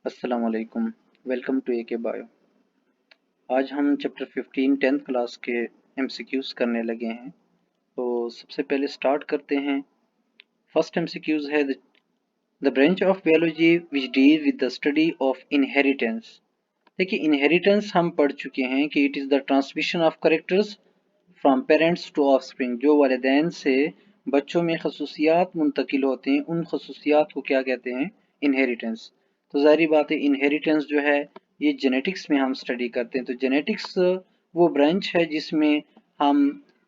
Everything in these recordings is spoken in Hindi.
अस्सलाम वालेकुम। Welcome to AK bio. आज हम चैप्टर 15 10th क्लास के एमसीक्यूज करने लगे हैं। तो सबसे पहले स्टार्ट करते हैं। फर्स्ट एमसीक्यूज है the branch of biology which deal with the study of inheritance. देखिए, इनहेरिटेंस हम पढ़ चुके हैं कि it is the transmission of characters from parents to offspring. जो वालिदैन से बच्चों में खसूसियात मुंतकिल होते हैं, उन खसूसियात को क्या कहते हैं? इनहेरिटेंस। तो ज़ाहिर बात है, इनहेरिटेंस जो है ये जेनेटिक्स में हम स्टडी करते हैं। तो जेनेटिक्स वो ब्रांच है जिसमें हम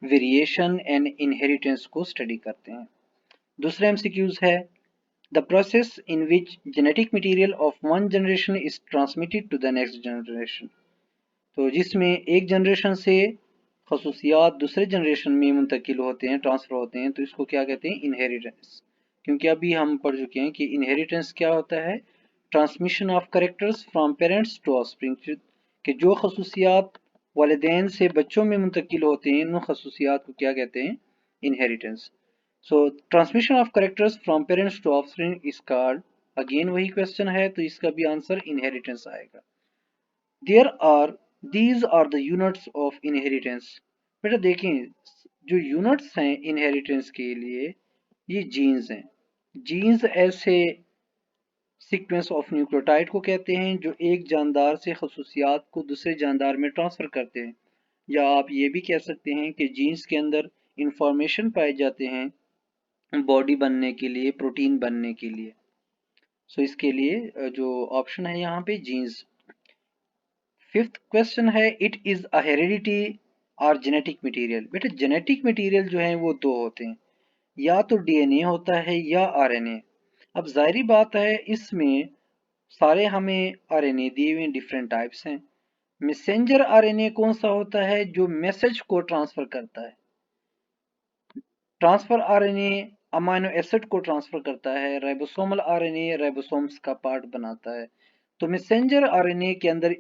वेरिएशन एंड इनहेरिटेंस को स्टडी करते हैं। दूसरा एमसीक्यूज है the process in which genetic material of one generation is transmitted to the next generation. तो जिसमें एक जनरेशन से खसूसियात दूसरे जनरेशन में मुंतकिल होते हैं, ट्रांसफ़र होते हैं, तो इसको क्या कहते हैं? इनहेरिटेंस। क्योंकि अभी हम पढ़ चुके हैं कि इनहेरिटेंस क्या होता है? Transmission of characters from parents to offspring, कि जो खसूसियात वालिदैन से बच्चों में मुंतकिल होते हैं, उन खसूसियात को क्या कहते हैं? Inheritance. So transmission of characters from parents to offspring is called, again वही क्वेश्चन है तो इसका भी आंसर इनहेरिटेंस आएगा। There are these are the units of inheritance. बेटा देखें, जो यूनिट्स हैं इनहेरिटेंस के लिए, ये जीन्स हैं। जीन्स ऐसे सीक्वेंस ऑफ न्यूक्लियोटाइड को कहते हैं जो एक जानदार से खसूसियात को दूसरे जानदार में ट्रांसफ़र करते हैं। या आप ये भी कह सकते हैं कि जीन्स के अंदर इंफॉर्मेशन पाए जाते हैं बॉडी बनने के लिए, प्रोटीन बनने के लिए। सो इसके लिए जो ऑप्शन है यहाँ पे जीन्स। फिफ्थ क्वेश्चन है इट इज अ हेरिडिटी और जेनेटिक मटेरियल। बेटा जेनेटिक मटेरियल जो है वो दो होते हैं, या तो डीएनए होता है या आरएनए। अब जाहिर बात है, इसमें सारे हमें आरएनए दिए हुए डिफरेंट टाइप्स हैं। मैसेंजर आरएनए कौन सा होता है? जो मैसेज को ट्रांसफर करता है। ट्रांसफर आरएनए अमाइनो एसिड को ट्रांसफर करता है। राइबोसोमल आरएनए राइबोसोम्स का पार्ट बनाता है। तो मैसेंजर आरएनए के अंदर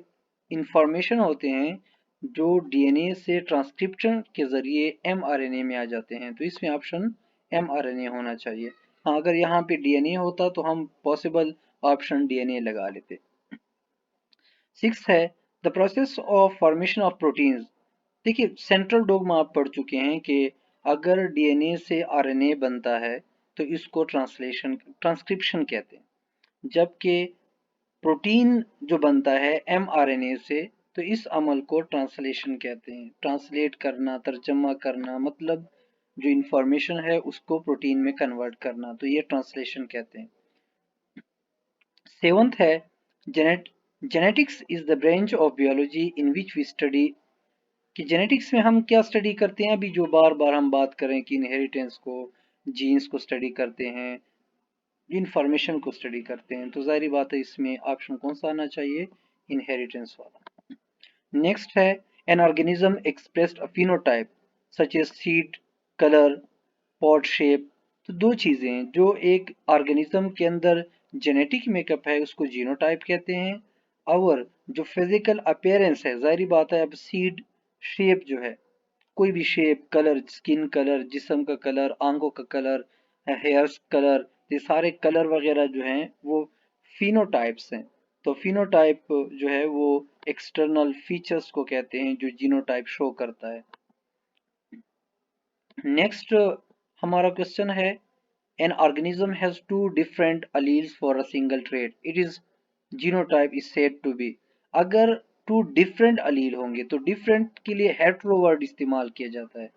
इंफॉर्मेशन होते हैं जो डीएनए से ट्रांसक्रिप्शन के जरिए एमआरएनए में आ जाते हैं। तो इसमें ऑप्शन एमआरएनए होना चाहिए। हाँ, अगर यहाँ पे डीएनए होता तो हम पॉसिबल ऑप्शन डीएनए लगा लेते। सिक्स है the process of formation of proteins. देखिए, सेंट्रल डोग्मा आप पढ़ चुके हैं कि अगर डीएनए से आरएनए बनता है तो इसको ट्रांसक्रिप्शन कहते हैं। जबकि प्रोटीन जो बनता है एमआरएनए से, तो इस अमल को ट्रांसलेशन कहते हैं। ट्रांसलेट करना, तर्जमा करना, मतलब जो इंफॉर्मेशन है उसको प्रोटीन में कन्वर्ट करना, तो ये ट्रांसलेशन कहते हैं। सेवंथ है genetics is the branch of biology in which we study, कि जेनेटिक्स में हम क्या स्टडी करते हैं? अभी जो बार बार हम बात करें कि इनहेरिटेंस को, जीन्स को स्टडी करते हैं, इंफॉर्मेशन को स्टडी करते हैं, तो जाहिर बात है इसमें ऑप्शन कौन सा आना चाहिए? इनहेरिटेंस वाला। नेक्स्ट है an organism expressed a phenotype such as seed, colour, pot shape. तो दो चीजें हैं, जो एक ऑर्गेनिज्म के अंदर जेनेटिक मेकअप है उसको जीनोटाइप कहते हैं, और जो फिजिकल अपीयरेंस है, जाहिर बात है अब सीड शेप जो है, कोई भी शेप, कलर, स्किन कलर, जिस्म का कलर, आंखों का कलर, हेयर्स कलर, ये सारे कलर वगैरह जो हैं वो फिनोटाइप्स हैं। तो फिनोटाइप जो है वो एक्सटर्नल फीचर्स को कहते हैं जो जीनोटाइप शो करता है। नेक्स्ट हमारा क्वेश्चन है an organism has two different alleles for a single trait, it is genotype is said to be. अगर टू डिफरेंट अलील होंगे तो डिफरेंट के लिए हेट्रो वर्ड इस्तेमाल किया जाता है।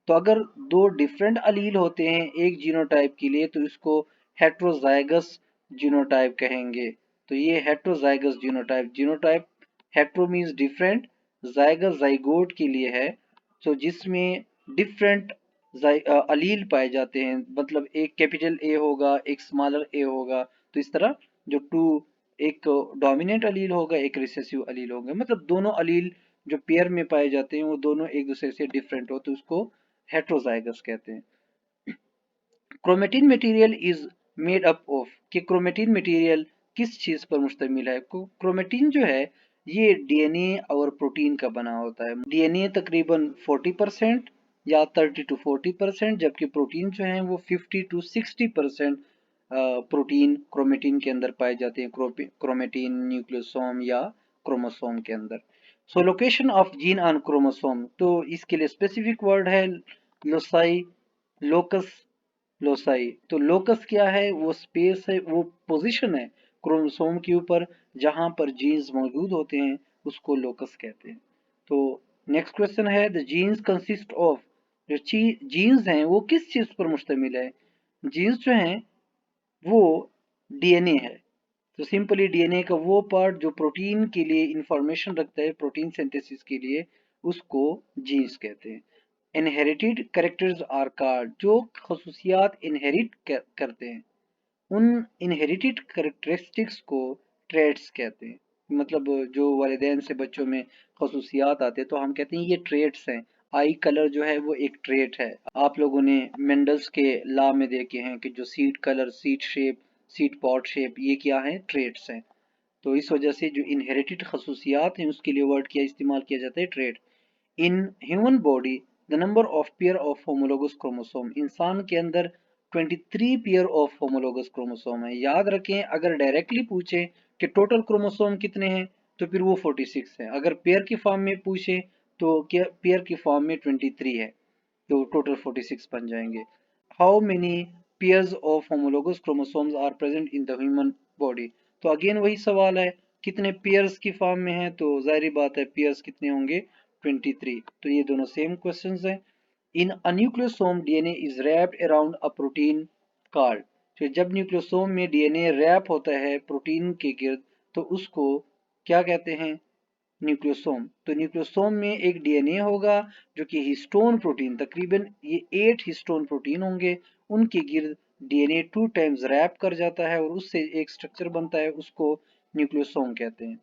तो अगर दो डिफरेंट अलील होते हैं एक जीनोटाइप के लिए तो इसको हेट्रोजाइगस जीनोटाइप कहेंगे। तो ये heterozygous genotype, genotype hetero means different, zygous zygote के लिए है, तो जिसमें डिफरेंट अलील पाए जाते हैं, मतलब एक कैपिटल ए होगा, एक स्मॉलर ए होगा। तो इस तरह जो टू, एक डोमिनेंट अलील होगा, एक रिसेसिव अलील होगा, मतलब दोनों अलील जो पेयर में पाए जाते हैं वो दोनों एक दूसरे से डिफरेंट हो, तो उसको हेट्रोजाइगस कहते हैं। Chromatin material is made up of, कि क्रोमेटिन मटेरियल किस चीज पर मुश्तमिल है? क्रोमेटिन जो है ये डीएनए और प्रोटीन का बना होता है। डीएनए तकरीबन 40% या 30 to 40%, जबकि प्रोटीन जो है वो 50 to 60% प्रोटीन क्रोमेटिन के अंदर पाए जाते हैं, क्रोमेटिन न्यूक्लियोसोम या क्रोमोसोम के अंदर। सो location of gene on chromosome, तो इसके लिए स्पेसिफिक वर्ड है लोसाई, लोकस, लोसाई। तो लोकस क्या है, वो स्पेस है, वो पोजीशन है क्रोमोसोम के ऊपर जहां पर जीन्स मौजूद होते हैं, उसको लोकस कहते हैं। तो नेक्स्ट क्वेश्चन है, द जीन्स कंसिस्ट ऑफ, जो जीन्स हैं वो किस चीज पर मुश्तमिल है। जीन्स जो हैं वो डीएनए है। तो सिंपली डीएनए का वो पार्ट जो प्रोटीन के लिए इंफॉर्मेशन रखता है, प्रोटीन सिंथेसिस के लिए, उसको जीन्स कहते हैं। इनहेरिटेड कैरेक्टर्स आर कॉल्ड, जो खसूसियात इनहेरिट करते हैं, उन इनहेरिटेड कैरेक्टरिस्टिक्स को ट्रेड्स कहते हैं। मतलब जो वालिदैन से बच्चों में खसूसियात आते हैं तो हम कहते हैं ये ट्रेड्स हैं। आई कलर जो है वो एक ट्रेट है। आप लोगों ने मेंडल्स के लॉ में देखे हैं कि जो seed colour, seed shape, seed pot shape, ये क्या है, ट्रेड्स हैं। तो इस वजह से जो इनहेरिटेड खसूसियात हैं उसके लिए वर्ड क्या इस्तेमाल किया जाता है, trade. In human body the number of pair of homologous chromosome, इंसान के अंदर 23 पेयर ऑफ होमोलोगस क्रोमोसोम है। याद रखें, अगर डायरेक्टली पूछे कि टोटल क्रोमोसोम कितने हैं तो फिर वो 46 है। अगर पेयर की फॉर्म में पूछे तो क्या पेयर की फॉर्म में 23 है, तो टोटल 46 बन जाएंगे। How many pairs of homologous chromosomes are present in the human body, तो अगेन वही सवाल है, कितने पेयर्स की फॉर्म में है, तो जाहिर बात है पेयर्स कितने होंगे, 23। तो ये दोनों सेम क्वेश्चंस हैं। In a nucleosome DNA is wrapped around a protein called, तो जब न्यूक्लियोसोम में डीएनए रैप होता है प्रोटीन के गिर्द तो उसको क्या कहते हैं, न्यूक्लियोसोम। तो न्यूक्लियोसोम में एक डीएनए होगा जो कि हिस्टोन प्रोटीन, तकरीबन ये 8 हिस्टोन प्रोटीन होंगे, उनके गिर्द डीएनए 2 टाइम्स रैप कर जाता है और उससे एक स्ट्रक्चर बनता है, उसको न्यूक्लियोसोम कहते हैं।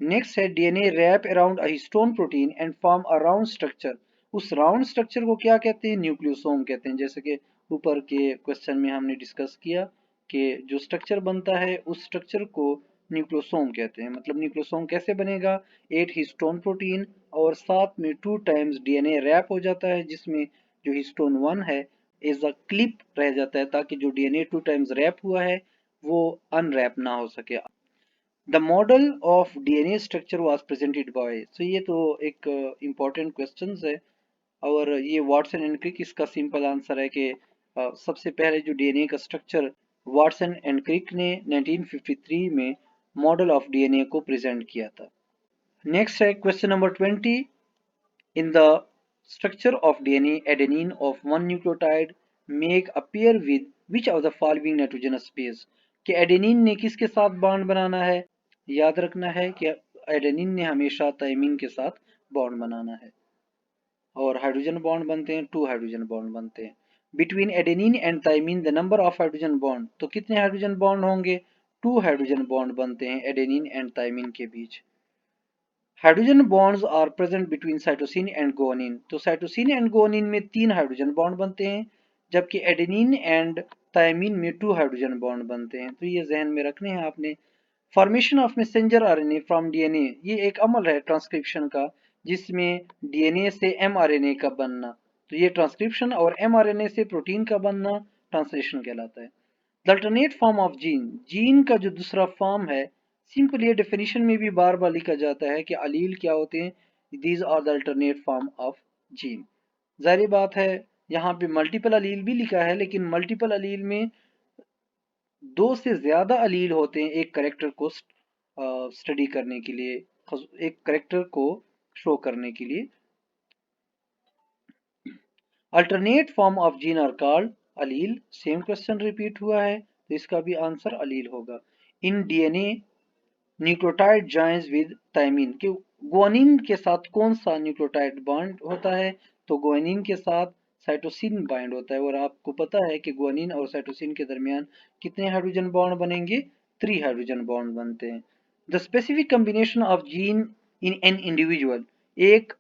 नेक्स्ट है DNA wrap around a histone protein and form a round structure, उस राउंड स्ट्रक्चर को क्या कहते हैं, न्यूक्लियोसोम कहते हैं। जैसे कि ऊपर के क्वेश्चन में हमने डिस्कस किया कि जो स्ट्रक्चर बनता है उस स्ट्रक्चर को न्यूक्लियोसोम कहते हैं। मतलब न्यूक्लियोसोम कैसे बनेगा, 8 हिस्टोन प्रोटीन और साथ में 2 टाइम्स डीएनए रैप हो जाता है, जिसमें जो हिस्टोन 1 है एज अ क्लिप रह जाता है ताकि जो डीएनए 2 टाइम्स रैप हुआ है वो अनरैप ना हो सके। The model of DNA structure was presented by, so ये तो एक इम्पोर्टेंट क्वेश्चन है। और ये वाटसन एंड क्रिक, इसका सिंपल आंसर है कि सबसे पहले जो डीएनए का स्ट्रक्चर वाटसन एंड क्रिक ने 1953 में मॉडल ऑफ डीएनए को प्रेजेंट किया था। नेक्स्ट है question number 20, in the structure of DNA adenine of one nucleotide make a pair with which of the following nitrogenous base, कि एडेनिन ने किसके साथ बॉन्ड बनाना है, याद रखना है कि एडेनिन ने हमेशा थायमिन के साथ बॉन्ड बनाना है। और हाइड्रोजन बॉन्ड बनते हैं, 2 हाइड्रोजन बॉन्ड बनते हैं। Between adenine and thiamine the number of hydrogen bond, तो कितने हाइड्रोजन बॉन्ड होंगे, 2 हाइड्रोजन बॉन्ड बनते हैं एडेनिन एंड थायमिन के बीच। Hydrogen bonds are present between cytosine and guanine, तो साइटोसिन एंड गुआनिन में 3 हाइड्रोजन बॉन्ड बनते हैं, जबकि एडेनिन एंड थायमिन में 2 हाइड्रोजन बॉन्ड बनते हैं। तो ये जहन में रखने हैं आपने। Formation of messenger RNA from DNA, ये एक अमल है ट्रांसक्रिप्शन का, जिसमें डीएनए से एमआरएनए का बनना, तो ये ट्रांसक्रिप्शन, और एमआरएनए से प्रोटीन का बनना ट्रांसलेशन कहलाता है। The alternate form of gene, gene का जो दूसरा फॉर्म है, सिंपल ये डेफिनेशन में भी बार बार लिखा जाता है कि अलील क्या होते हैं, these are the alternate form of gene. जाहिर बात है यहाँ पे मल्टीपल अलील भी लिखा है, लेकिन मल्टीपल अलील में 2 से ज्यादा अलील होते हैं एक करेक्टर को स्टडी करने के लिए, एक करेक्टर को शो करने के लिए। Alternate form of gene are called allele, same question repeat हुआ है तो इसका भी आंसर अलील होगा। In DNA nucleotide joins with thymine, कि गुआनिन के साथ कौन सा न्यूक्लियोटाइड बॉन्ड होता है, तो गुआनिन के साथ साइटोसिन बाइंड होता है। और आपको पता है कि गुआनिन और साइटोसिन के दरमियान कितने हाइड्रोजन बॉन्ड बनेंगे, 3 हाइड्रोजन बॉन्ड बनते हैं। The specific combination of gene in an individual, एक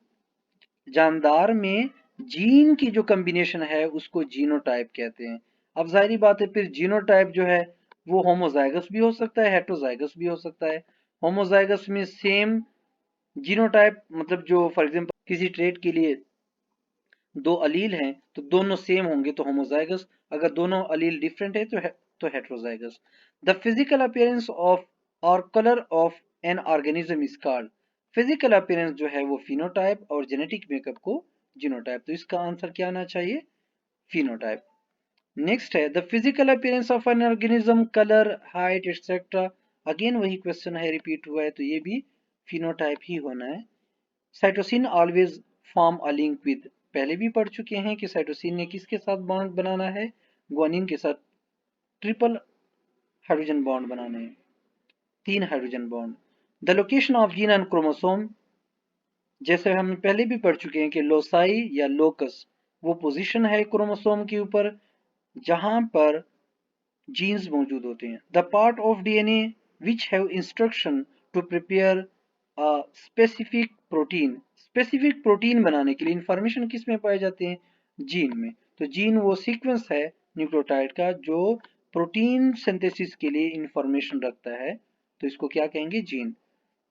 जानदार में जीन की जो कॉम्बिनेशन है उसको जीनोटाइप कहते हैं। अब जाहिर बात है फिर जीनोटाइप जो है वो होमोजाइगस भी हो सकता है, हेट्रोजाइगस भी हो सकता है। होमोजाइगस में सेम जीनोटाइप, मतलब जो फॉर एग्जांपल किसी ट्रेट के लिए 2 अलील हैं तो दोनों सेम होंगे तो होमोजाइगस, अगर दोनों अलील डिफरेंट है तो तो heterozygous. The physical appearance of और colour of an organism is called, physical appearance जो है वो फिनोटाइप और जेनेटिक मेकअप को जीनोटाइप। तो इसका आंसर क्या आना चाहिए? फिनोटाइप। नेक्स्ट है the physical appearance of an organism, colour, height etcetera. Again वही क्वेश्चन है, रिपीट हुआ है, तो ये भी फिनोटाइप ही होना है। Cytosine always form a link with, पहले भी पढ़ चुके हैं कि साइटोसिन ने किसके साथ बॉन्ड बनाना है? ग्वानिन के साथ ट्रिपल हाइड्रोजन बॉन्ड बनाने हैं, 3 hydrogen bond. The location of gene and chromosome, जैसे हम पहले भी पढ़ चुके हैं कि लोसाई या लोकस वो पोजीशन है क्रोमोसोम के ऊपर जहां पर जीन्स मौजूद होते हैं। The part of DNA which have instruction to prepare a specific protein, specific protein बनाने के लिए इंफॉर्मेशन किस में पाए जाते हैं? जीन में। तो जीन वो सीक्वेंस है न्यूक्लियोटाइड का जो प्रोटीन सिंथेसिस के लिए इंफॉर्मेशन रखता है, तो इसको क्या कहेंगे? Gene.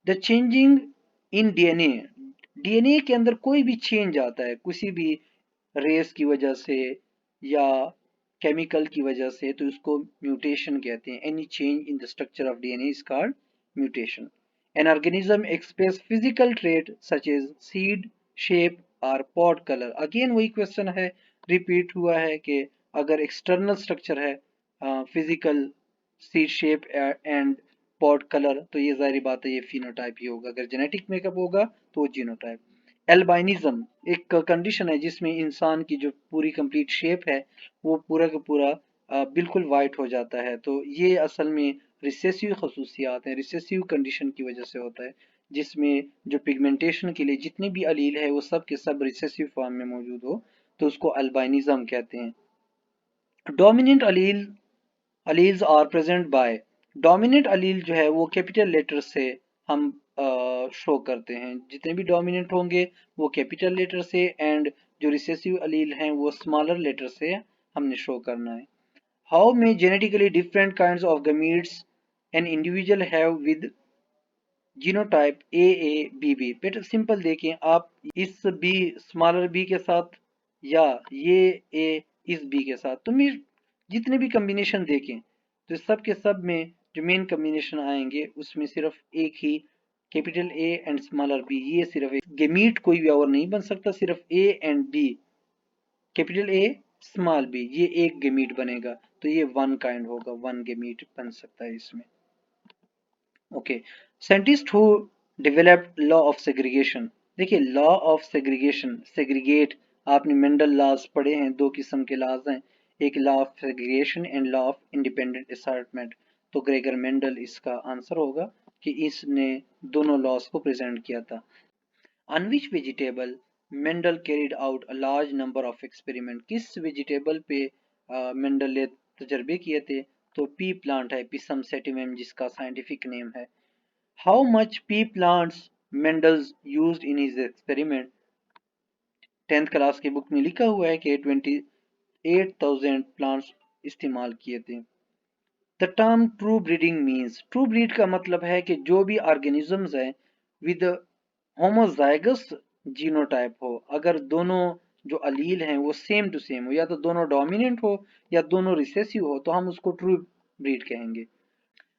The changing in DNA, DNA के अंदर कोई भी चेंज आता है किसी भी रेस की वजह से या केमिकल की वजह से, तो उसको म्यूटेशन कहते हैं। Any change in the structure of DNA is called mutation. An organism express physical trait such as seed shape और पॉड कलर, अगेन वही क्वेश्चन है, रिपीट हुआ है कि अगर एक्सटर्नल स्ट्रक्चर है physical, seed shape and pod colour, तो ये जाहिर बात है ये फिनोटाइप ही होगा। अगर जेनेटिक मेकअप होगा तो वो जीनोटाइप। एल्बाइनिज्म एक कंडीशन है जिसमें इंसान की जो पूरी कंप्लीट शेप है वो पूरा का पूरा बिल्कुल वाइट हो जाता है, तो ये असल में रिसेसिव खसूसियात हैं, रिसेसिव कंडीशन की वजह से होता है, जिसमें जो पिगमेंटेशन के लिए जितने भी अलील है वो सब के सब रिसेसिव फॉर्म में मौजूद हो, तो उसको अल्बाइनिज्म कहते हैं। Dominant alleles are present by, dominant allele जो है वो कैपिटल लेटर से हम शो करते हैं, जितने भी डोमिनेंट होंगे वो कैपिटल लेटर से, एंड जो रिसेसिव अलील हैं वो स्मॉलर लेटर से हमने शो करना है। How may genetically different kinds of gametes an individual have with genotype AABB, बेटा सिंपल देखें आप, इस बी स्मॉलर बी के साथ या ये ए इस बी के साथ, तो मैं जितने भी कम्बिनेशन देखें तो सब के सब में जो मेन कम्बिनेशन आएंगे उसमें सिर्फ एक ही capital A and smaller B, ये सिर्फ एक गेमीट कोई भी और नहीं बन सकता, सिर्फ A and B, capital A small B, ये एक गेमीट बनेगा, तो ये वन काइंड होगा, वन गेमीट बन सकता है इसमें। Okay, scientist who developed law of segregation, देखिए लॉ ऑफ सेग्रीगेशन, सेग्रीगेट, आपने मेंडल लॉज पढ़े हैं, दो किस्म के लॉज हैं, एक law of segregation and law of independent assortment. तो ग्रेगर मेंडल इसका आंसर होगा कि इसने दोनों लॉज को प्रेजेंट किया था। On which vegetable Mendel carried out a large number of experiment, किस वेजिटेबल पे मेंडल ने तजर्बे किए थे? तो पी प्लांट है, पिसम सेटिवम जिसका साइंटिफिक नेम है। How much pea plants Mendel used in his experiment? 10th class की बुक में लिखा हुआ है कि 28,000 प्लांट्स इस्तेमाल किए थे। The term true breeding means, true breed का मतलब है कि जो भी ऑर्गेनिजम्स हैं विद होमोजाइगस जीनोटाइप हो, अगर दोनों जो अलील हैं वो सेम टू सेम हो, या तो दोनों डोमिनेंट हो या दोनों रिसेसिव हो, तो हम उसको ट्रू ब्रीड कहेंगे।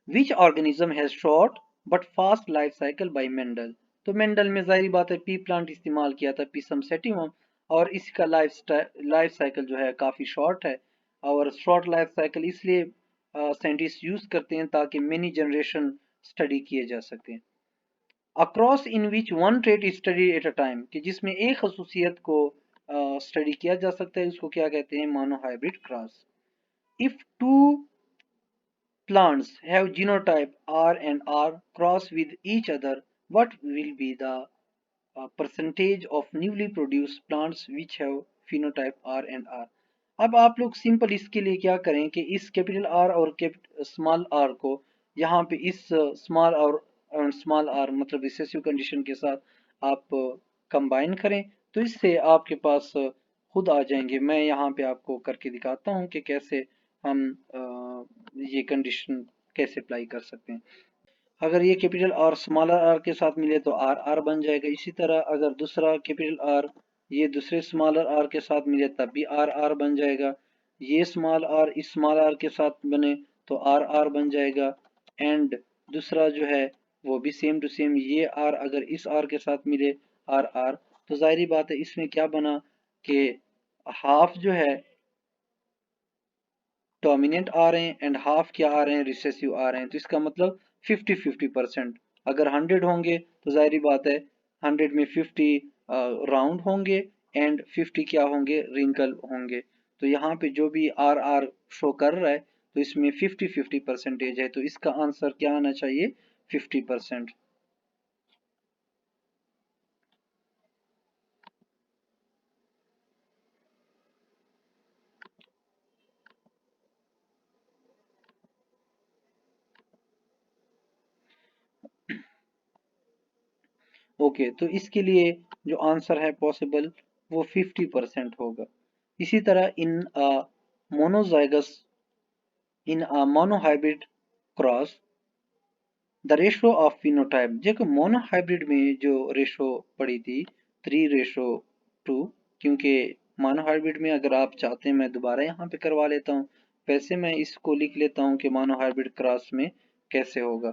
Which organism has short but fast life cycle bye Mendel, तो मेंडल में जाहिर बात है पी प्लांट इस्तेमाल किया था, पीसम सेटिवम, और इसका लाइफ साइकिल जो है काफ़ी शॉर्ट है, और शॉर्ट लाइफ साइकिल इसलिए साइंटिस्ट यूज करते हैं ताकि मेनी जनरेशन स्टडी किए जा सकें। Across in which one trait is study at a time, कि जिसमें एक खसूसियत को स्टडी किया जा सकता है, उसको क्या कहते हैं? Monohybrid cross. If two plants have genotype R and R cross with each other, what will be the percentage of newly produced plants which have phenotype R and R? अब आप लोग सिंपल इसके लिए क्या करें कि इस कैपिटल R और स्मॉल r को यहाँ पे इस स्मॉल और स्मॉल r मतलब रिसेसिव कंडीशन के साथ आप कंबाइन करें, तो इससे आपके पास खुद आ जाएंगे। मैं यहाँ पे आपको करके दिखाता हूँ कि कैसे हम ये कंडीशन कैसे अप्लाई कर सकते हैं। अगर ये कैपिटल आर स्मॉलर आर के साथ मिले तो आर आर बन जाएगा, इसी तरह अगर दूसरा कैपिटल आर ये दूसरे स्मॉलर आर के साथ मिले तब भी आर आर बन जाएगा। ये स्मॉल आर इस स्मॉल आर के साथ बने तो आर आर बन जाएगा, एंड दूसरा जो है वो भी सेम टू सेम, ये आर अगर इस आर के साथ मिले आर आर, तो जाहिर बात है इसमें क्या बना कि हाफ जो है डोमिनेंट आ रहे हैं एंड हाफ क्या आ रहे हैं, रिसेसिव आ रहे हैं। तो इसका मतलब 50-50%। अगर 100 होंगे तो जाहिर बात है 100 में 50 राउंड होंगे एंड 50 क्या होंगे, रिंकल होंगे। तो यहाँ पे जो भी आर आर शो कर रहा है तो इसमें 50-50% है, तो इसका आंसर क्या आना चाहिए, 50%। ओके, तो इसके लिए जो आंसर है पॉसिबल वो 50% होगा। इसी तरह in monozygous in monohybrid cross the ratio of phenotype, देखो मोनोहाइब्रिड में जो रेशो पड़ी थी 3:2, क्योंकि मोनोहाइब्रिड में अगर आप चाहते हैं मैं दोबारा यहाँ पे करवा लेता हूँ, वैसे मैं इसको लिख लेता हूँ कि मोनोहाइब्रिड क्रॉस में कैसे होगा।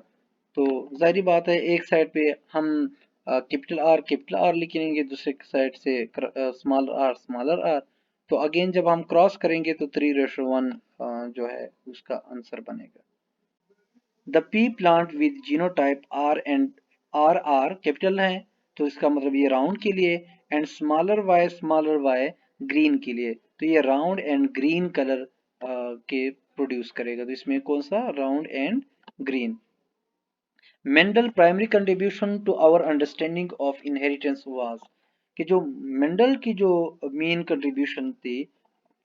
तो जाहिर बात है एक साइड पे हम कैपिटल आर लिखेंगे, दूसरे साइड से स्मॉलर आर। तो अगेन जब हम क्रॉस करेंगे तो 3:1 जो है उसका आंसर बनेगा। The pea plant with genotype R and R R capital है, तो इसका मतलब ये राउंड के लिए, एंड स्मॉलर वाई ग्रीन के लिए, तो ये राउंड एंड ग्रीन कलर के प्रोड्यूस करेगा। तो इसमें कौन सा, round and green. Mendel primary contribution to our understanding of inheritance was, कि जो मेंडल की जो मेन कंट्रीब्यूशन थी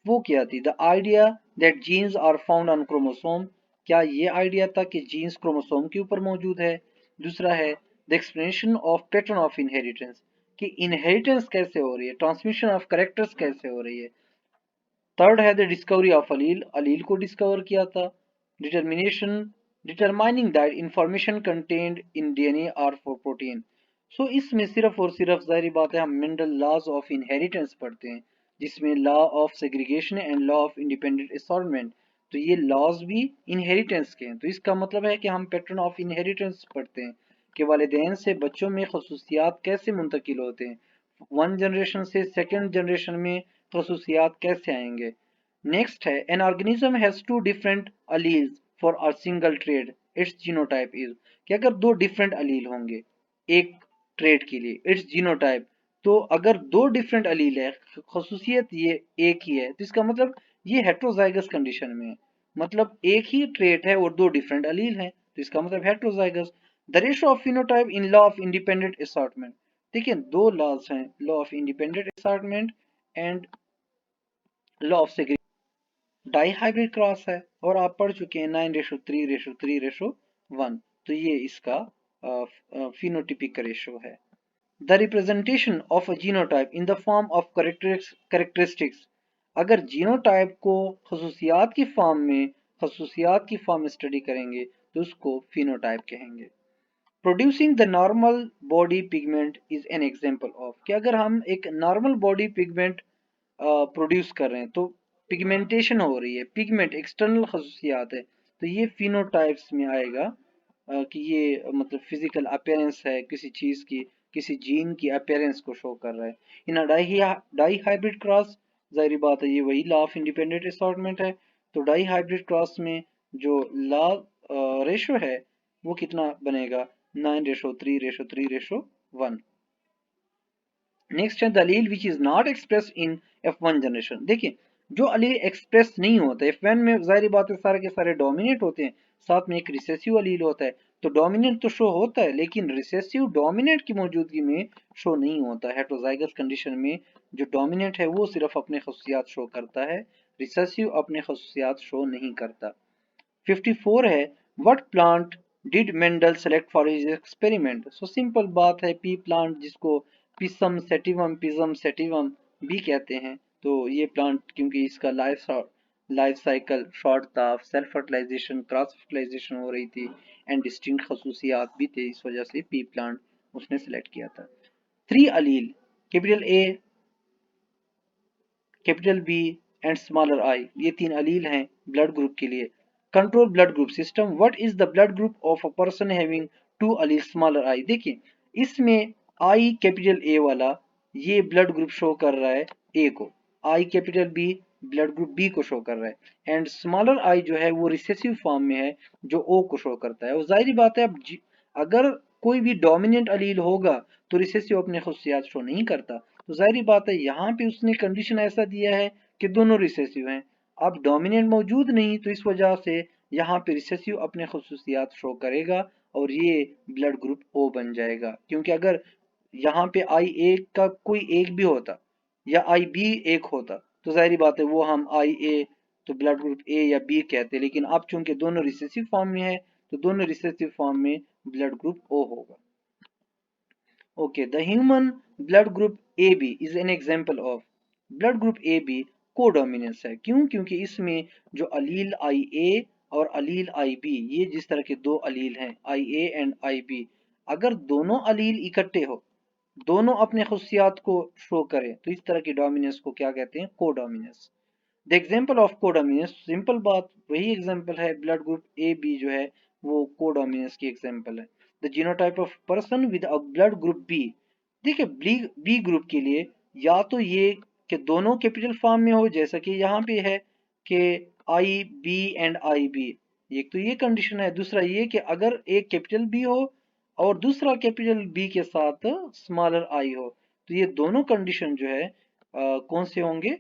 वो क्या थी, the idea that genes are found on chromosome, क्या ये आइडिया था कि जीन्स क्रोमोसोम के ऊपर मौजूद है। दूसरा है the explanation of pattern of inheritance, कि इनहेरिटेंस कैसे हो रही है, ट्रांसमिशन ऑफ कैरेक्टर्स कैसे हो रही है। थर्ड है the discovery of allele, allele को डिस्कवर किया था। Determination determining that information contained in DNA are for protein. So इसमें सिर्फ और सिर्फ जाहिर बात है हम मेंडल लॉज ऑफ इनहेरिटेंस पढ़ते हैं, जिसमें law of segregation and law of independent assortment, तो ये लॉज भी इनहेरिटेंस के हैं। तो इसका मतलब है कि हम पैटर्न ऑफ इनहेरिटेंस पढ़ते हैं कि वालिदैन से बच्चों में खसूसियात कैसे मुंतकिल होते हैं, वन जनरेशन से सेकेंड जनरेशन में खसूसियात कैसे आएंगे। नेक्स्ट है an organism has two different alleles for a single trait its genotype is, कि अगर दो डिफरेंट अलील होंगे एक ट्रेड के लिए इट्स जीनोटाइप, तो अगर दो डिफरेंट अलील है खसूसियत ये एक ही है, तो इसका मतलब ये हेट्रोजाइगस कंडीशन में है, मतलब एक ही ट्रेट है और दो डिफरेंट अलील हैं, तो इसका मतलब heterozygous. The ratio of phenotype in law of independent assortment, देखिए दो लॉज हैं, law of independent assortment and law of segregation. Dihybrid cross है और आप पढ़ चुके हैं 9:3:3:1, तो ये इसका फिनोटिपिक रेशो है। The representation of a genotype in the form of characteristics, अगर जीनोटाइप को खसूसियात की फॉर्म में स्टडी करेंगे तो उसको फिनोटाइप कहेंगे। Producing the normal body pigment is an example of, कि अगर हम एक नॉर्मल बॉडी पिगमेंट प्रोड्यूस कर रहे हैं तो पिगमेंटेशन हो रही है, पिगमेंट एक्सटर्नल खसूसियात है, तो ये फिनोटाइप्स में आएगा। कि ये मतलब फिजिकल अपीयरेंस है किसी चीज की, किसी जीन की अपीयरेंस को शो कर रहा है। इन डाई हाइब्रिड क्रॉस, जाहिर बात है ये वही लॉ ऑफ इंडिपेंडेंट असॉर्टमेंट है, तो डाई हाइब्रिड क्रॉस में जो लॉ रेशो है वो कितना बनेगा, 9:3:3:1। नेक्स्ट है दलील which is not express in F1 generation, देखिए जो अलील एक्सप्रेस नहीं होता F1 में, जाहिर बात है सारे के सारे डोमिनेट होते हैं, साथ में एक रिसेसिव अलील होता है, तो डोमिनेट तो शो होता है लेकिन रिसेसिव डोमिनेट की मौजूदगी में शो नहीं होता। हेट्रोजाइगस कंडीशन में जो डोमिनेट है वो सिर्फ अपने खसूसियात शो करता है, रिसेसिव अपने खसूसियात शो नहीं करता। 54 है what plant did Mendel select for his experiment, so simple बात है पी प्लांट, जिसको पिसम सेटिवम भी कहते हैं, तो ये प्लांट क्योंकि इसका लाइफ साइकिल शॉर्ट था, सेल्फ फर्टिलाइजेशन क्रॉस फर्टिलाइजेशन हो रही थी एंड डिस्टिंक्ट खसूसियात भी थे, इस वजह से पी प्लांट उसने सेलेक्ट किया था। 3 allele capital A capital B and smaller I, ये 3 अलील हैं ब्लड ग्रुप के लिए। Control blood group system, what is the blood group of a person having 2 allele smaller I. देखिए इसमें आई कैपिटल ए वाला ये ब्लड ग्रुप शो कर रहा है ए को, I capital B blood group B को शो कर रहा है, एंड स्मॉलर आई जो है वो रिसेसिव फॉर्म में है जो ओ को शो करता है। और जाहिर बात है अब अगर कोई भी डोमिनेंट अलील होगा तो रिसेसिव अपने खसूसियात शो नहीं करता, तो जाहिर बात है यहाँ पे उसने कंडीशन ऐसा दिया है कि दोनों रिसेसिव हैं। अब डोमिनेंट मौजूद नहीं तो इस वजह से यहाँ पे रिसेसिव अपने खसूसियात शो करेगा और ये ब्लड ग्रुप ओ बन जाएगा। क्योंकि अगर यहाँ पे आई ए का कोई एक भी होता या आई बी एक होता तो जाहिर बात है वो हम आई ए तो ब्लड ग्रुप ए या बी कहते, लेकिन अब चूंकि दोनों रिसेसिव फॉर्म में है तो दोनों रिसेसिव फॉर्म में ब्लड ग्रुप ओ होगा। Okay, the human blood group A B is an example of, blood group A B codominance है। क्यों? क्योंकि इसमें जो अलील आई ए और अलील आई बी, ये जिस तरह के दो अलील हैं आई ए एंड आई बी, अगर दोनों अलील इकट्ठे हो, दोनों अपने खसूसियात को शो करें तो इस तरह की डोमिनेंस को क्या कहते हैं? Codominance. The example of codominance, simple बात वही एग्जाम्पल है, ब्लड ग्रुप ए बी जो है वो कोडोमिनेंस की एग्जाम्पल है। The genotype of person with a blood group B, देखिए बी ग्रुप के लिए या तो ये कि दोनों कैपिटल फॉर्म में हो जैसा कि यहाँ पे है कि आई बी एंड आई बी, एक तो ये कंडीशन है, दूसरा ये कि अगर एक कैपिटल बी हो और दूसरा कैपिटल बी के साथ स्मॉलर आई हो, तो ये दोनों कंडीशन जो है कौन से होंगे?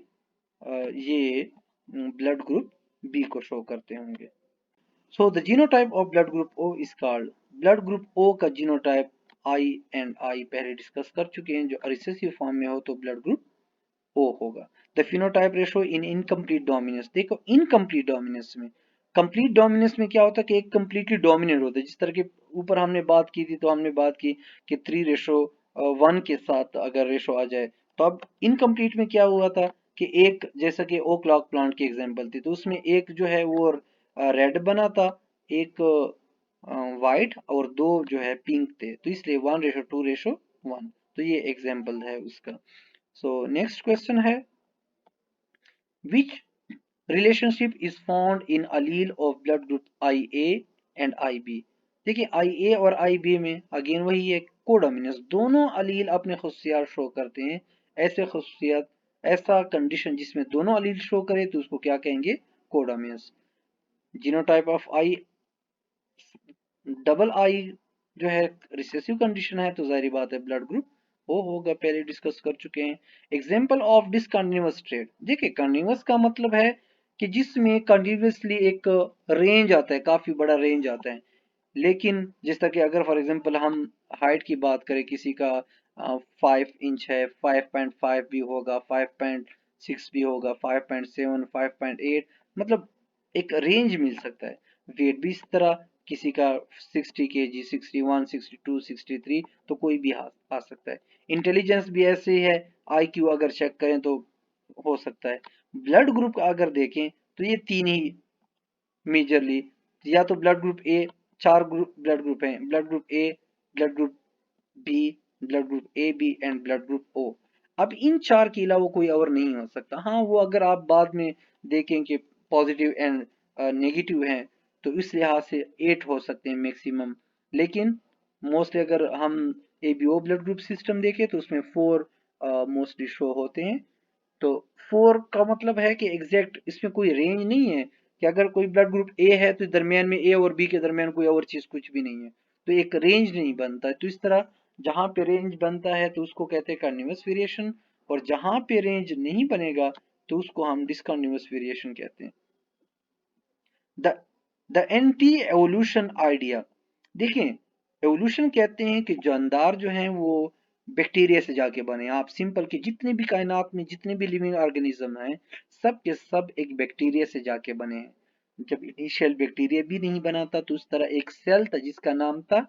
ये ब्लड ग्रुप बी को शो करते होंगे। So the genotype of blood group O is called, blood group O का जीनोटाइप आई एंड आई पहले डिस्कस कर चुके हैं, जो रिसेसिव फॉर्म में हो तो ब्लड ग्रुप ओ होगा। The phenotype ratio in incomplete dominance, देखो इनकम्प्लीट डोमिनेंस में, कंप्लीट डोमिनेंस में क्या होता है कि एक कंप्लीटली डोमिनेंट होता है, जिस तरह के ऊपर हमने बात की थी, तो हमने बात की कि 3:1 के साथ अगर रेशो आ जाए, तो अब इनकम्प्लीट में क्या हुआ था कि एक जैसा कि ओ क्लॉक प्लांट की एग्जांपल थी, तो उसमें एक जो है वो रेड बना था, एक वाइट और दो जो है पिंक थे, तो इसलिए 1:2:1, तो ये एग्जाम्पल है उसका। सो नेक्स्ट क्वेश्चन है, which relationship is found in allele of blood group IA and IB। देखिए IA और IB में अगेन वही है कोडोमिनेंस, दोनों अलील अपने खसूसियात शो करते हैं, ऐसे खसूसियात ऐसा कंडीशन जिसमें दोनों अलील शो करे तो उसको क्या कहेंगे? Codominance. Genotype of I, double आई जो है रिसेसिव कंडीशन है तो जाहिर बात है ब्लड ग्रुप ओ होगा, पहले डिस्कस कर चुके हैं। एग्जांपल ऑफ डिसकंटिन्यूअस ट्रेड, देखिए कंटिन्यूअस का मतलब है कि जिसमें कंटिन्यूअसली एक रेंज आता है, काफी बड़ा रेंज आता है, लेकिन जिस तरह कि अगर फॉर एग्जांपल हम हाइट की बात करें, किसी का 5 इंच है, 5.5 भी होगा, 5.6 भी होगा, 5.7, 5.8, मतलब एक रेंज मिल सकता है। वेट भी इस तरह, किसी का 60 kg, 61, 62, 63, तो कोई भी आ सकता है। इंटेलिजेंस भी ऐसे ही है, IQ अगर चेक करें तो हो सकता है। ब्लड ग्रुप अगर देखें तो ये तीन ही मेजरली, या तो ब्लड ग्रुप ए, चार ग्रुप ब्लड ग्रुप हैं, blood group A, blood group B, blood group A B and blood group O. अब इन चार के अलावा कोई और नहीं हो सकता। हाँ, वो अगर आप बाद में देखें कि पॉजिटिव एंड नेगेटिव हैं तो इस लिहाज से 8 हो सकते हैं मैक्सिमम, लेकिन मोस्टली अगर हम ABO ब्लड ग्रुप सिस्टम देखें तो उसमें 4 मोस्टली शो होते हैं। तो 4 का मतलब है कि एग्जैक्ट इसमें कोई रेंज नहीं है कि अगर कोई ब्लड ग्रुप ए है तो दरमियान में ए और बी के दरमियान कोई और चीज कुछ भी नहीं है, तो एक रेंज नहीं बनता है। तो इस तरह जहां पे रेंज बनता है तो उसको कहते हैं कंटिन्यूअस वेरिएशन, और जहां पे रेंज नहीं बनेगा तो उसको हम डिसकंटिन्यूअस वेरिएशन कहते हैं। The the anti evolution idea, देखें एवोल्यूशन कहते हैं कि जानदार जो हैं वो बैक्टीरिया से जाके बने। आप सिंपल कि जितने भी कायनात में जितने भी लिविंग ऑर्गेनिज्म हैं सब के सब एक बैक्टीरिया से जाके बने हैं। जब इनिशियल बैक्टीरिया भी नहीं बना था तो उस तरह एक सेल था जिसका नाम था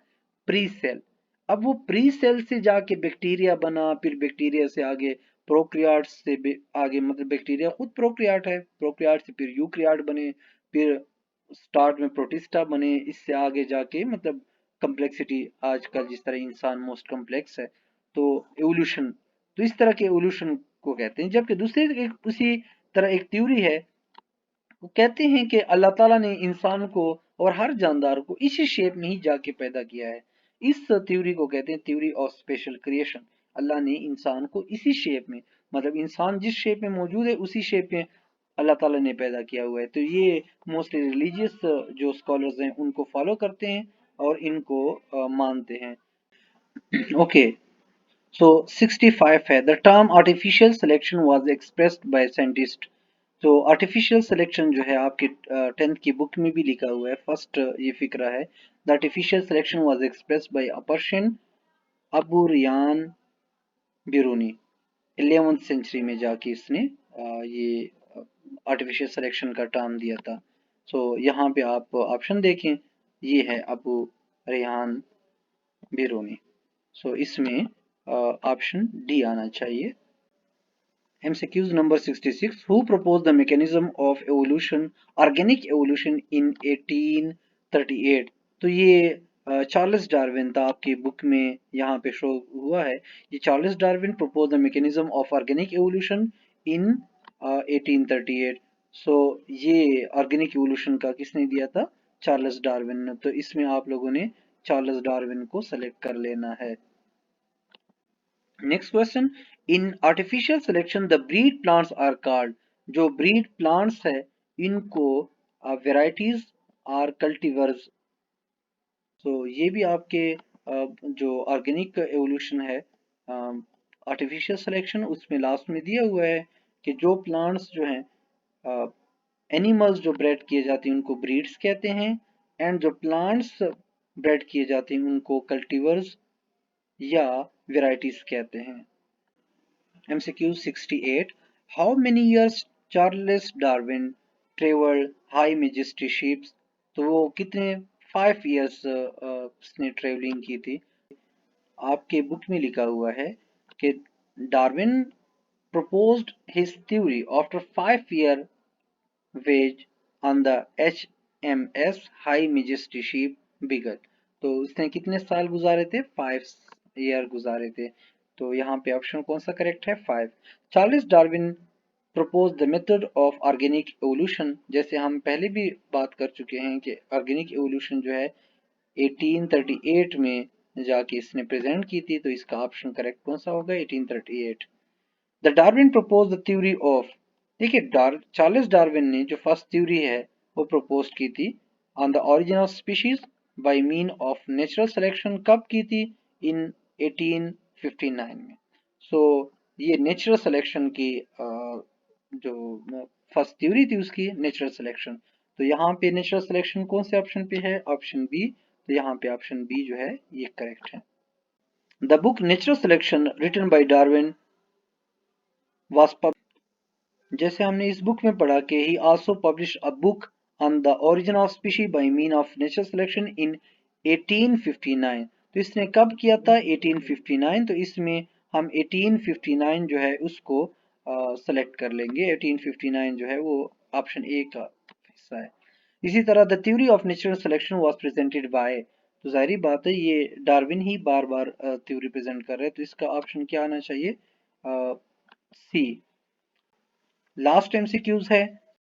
प्री सेल। अब वो प्री सेल से जाके बैक्टीरिया बना, फिर बैक्टीरिया से आगे प्रोक्रियाट से आगे, मतलब बैक्टीरिया खुद प्रोक्रियाट है, प्रोक्रियाट से फिर यूक्रियाट बने, फिर स्टार्ट में प्रोटिस्टा बने, इससे आगे जाके मतलब कम्प्लेक्सिटी आजकल जिस तरह इंसान मोस्ट कम्प्लेक्स है, तो एवोल्यूशन, तो इस तरह के एवोल्यूशन को कहते हैं। जबकि दूसरे उसी तरह एक थ्योरी है, वो कहते हैं कि अल्लाह ताला ने इंसान को और हर जानदार को इसी शेप में ही जाके पैदा किया है। इस थ्योरी को कहते हैं थ्योरी ऑफ स्पेशल क्रिएशन। अल्लाह ने इंसान को इसी शेप में, मतलब इंसान जिस शेप में मौजूद है उसी शेप में अल्लाह ताला ने पैदा किया हुआ है। तो ये मोस्टली रिलीजियस जो स्कॉलर्स हैं उनको फॉलो करते हैं और इनको मानते हैं। ओके, सो 65 है, the term artificial selection was expressed by scientist. तो आर्टिफिशियल सिलेक्शन जो है आपके 10th की बुक में भी लिखा हुआ है, फर्स्ट ये फिक्रा है, the artificial selection was expressed by a Persian Abu Rayhan Biruni. 11th century में जाके इसने ये आर्टिफिशियल सिलेक्शन का टर्म दिया था। सो यहाँ पे आप ऑप्शन देखें, ये है अबू रियान बिरूनी। सो इसमें ऑप्शन डी आना चाहिए। MCQs number 66. Who proposed the mechanism of evolution, organic evolution in 1838? तो ये चार्ल्स डार्विन था, आपकी बुक में यहाँ पे शो हुआ है। ये Charles Darwin proposed the mechanism of organic evolution in 1838. सो ये ऑर्गेनिक evolution का किसने दिया था? चार्ल्स डार्विन ने। तो इसमें आप लोगों ने चार्ल्स डार्विन को सेलेक्ट कर लेना है। Next question, in artificial selection the breed plants are called. जो ब्रीड प्लांट्स है इनको वेराइटीज आर कल्टीवर्स। तो ये भी आपके जो ऑर्गेनिक एवोल्यूशन है आर्टिफिशियल सिलेक्शन उसमें लास्ट में दिया हुआ है कि जो प्लांट्स जो हैं एनिमल्स जो ब्रेड किए जाते हैं उनको ब्रीड्स कहते हैं, एंड जो प्लांट्स ब्रेड किए जाते हैं उनको कल्टीवर्स या वेराइटीज कहते हैं। MCQ 68. How many years Charles Darwin traveled high majesty ships? तो वो कितने 5 years उसने ट्रेवलिंग की थी। आपके बुक में लिखा हुआ है कि Darwin proposed his theory after 5-year voyage on the HMS High Majesty ship Beagle। तो उसने कितने साल गुजारे थे? 5 ईयर गुजारे थे। तो यहाँ पे ऑप्शन कौन सा करेक्ट है? 5। Charles Darwin propose the method of organic evolution. जैसे हम पहले भी बात कर चुके हैं कि ऑर्गेनिक एवोल्यूशन जो है 1838 में जाके इसने प्रेजेंट की थी, तो इसका ऑप्शन करेक्ट कौन सा होगा? 1838। The Darwin propose the theory of, देखिए चार्ल्स डार्विन ने जो फर्स्ट थ्योरी है वो प्रपोज की थी on the origin of species bye mean of natural selection. कब की थी? इन 1859 में। सो ये नेचुरल सिलेक्शन की जो फर्स्ट थ्योरी थी उसकी नेचुरल सिलेक्शन। तो यहाँ पे नेचुरल सिलेक्शन कौन से ऑप्शन पे है? Option B. तो यहाँ पे ऑप्शन बी जो है ये करेक्ट है। The book natural selection written by Darwin was, जैसे हमने इस बुक में पढ़ा कि he also publish a book on the origin of species by mean of natural selection in 1859। तो इसने कब किया था? 1859। तो इसमें हम 1859 जो है उसको सेलेक्ट कर लेंगे। 1859 जो है वो ऑप्शन ए का हिस्सा है। इसी तरह the theory of natural selection was presented bye, तो जाहिर बात है ये डार्विन ही बार बार थ्योरी प्रेजेंट कर रहे हैं, तो इसका ऑप्शन क्या आना चाहिए? सी। लास्ट MCQs है,